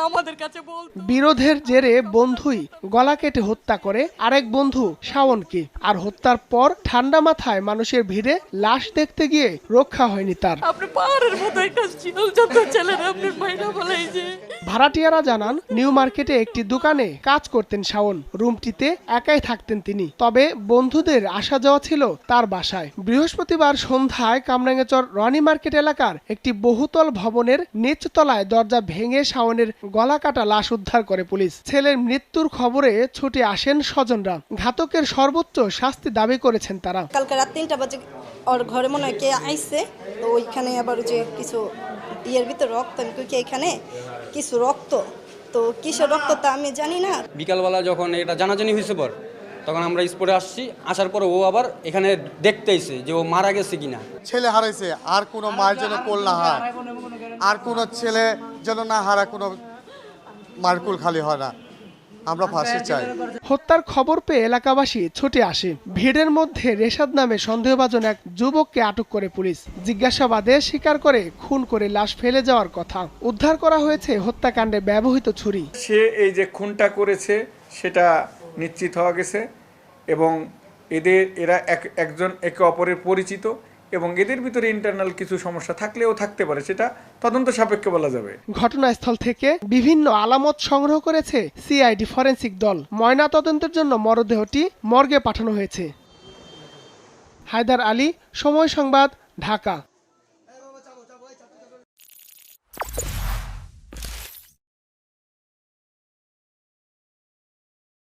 আমাদের কাছে বলতো। বিরোধের জেরে বন্ধুই গলা কেটে হত্যা করে আরেক বন্ধু শাওনকে। আর হত্যার পর ঠান্ডা মাথায় মানুষের ভিড়ে লাশ দেখতে গিয়ে রক্ষা হয়নি তার। আপনি পাহাড়ের মতো একটা যত ছেলেরা আপনার মাইনা বলাইছে। ভাড়াটিয়ারা জানান নিউ মার্কেটে একটি দোকানে কাজ করতেন শাওন। রুমটিতে একাই থাকতেন তিনি, তবে বন্ধুদের আসা যাওয়া ছিল তার বাসায়। বৃহস্পতিবার সন্ধ্যায় কামরাঙ্গীরচর রনি মার্কেট এলাকার একটি বহুতল ভবনের নিচতলায় দরজা ভেঙে শাওনের গলা কাটা লাশ উদ্ধার করে পুলিশ। ছেলের মৃত্যুর খবরে ছুটে আসেন স্বজনরা। ঘাতকের সর্বোচ্চ শাস্তি দাবি করেছেন তারা। কালকে রাত 3টা বাজে ওর ঘরে মনে হয় কে আইছে, তো ওইখানে আবার যে কিছু ইয়ের ভিতর রক্ত, এখানে কিছু রক্ত, তো কিসের রক্ত তা আমি জানি না। বিকালবেলা যখন এটা জানাজানি হয়েছে পর, তখন আমরা স্পটে আসছি। আসার পর ও আবার এখানে দেখতে এসে যে ও মারা গেছে কিনা। ছেলে হারাইছে, আর কোনো মায়ের যেন কোল না হয়, আর কোনো ছেলে যেন না হারা, কোনো মারকুল খালি হয় না। আমরা ফাঁসি চাই। হত্যার খবর পেয়ে এলাকাবাসী ছুটে আসে। ভিড়ের মধ্যে রেশাদ নামে সন্দেহভাজন এক যুবককে আটক করে পুলিশ। জিজ্ঞাসাবাদে স্বীকার করে খুন করে লাশ ফেলে যাওয়ার কথা। উদ্ধার করা হয়েছে হত্যাকাণ্ডে ব্যবহৃত ছুরি। সে এই যে খুনটা করেছে সেটা নিশ্চিত হওয়া গেছে এবং এরা একজন একে অপরের পরিচিত এবং এদের ভিতরে ইন্টারনাল কিছু সমস্যা থাকলেও থাকতে পারে, সেটা তদন্ত সাপেক্ষে বলা যাবে। ঘটনাস্থল থেকে বিভিন্ন আলামত সংগ্রহ করেছে সিআইডি ফরেনসিক দল। ময়না তদন্তের জন্য মরদেহটি মর্গে পাঠানো হয়েছে। হায়দার আলী, সময় সংবাদ, ঢাকা।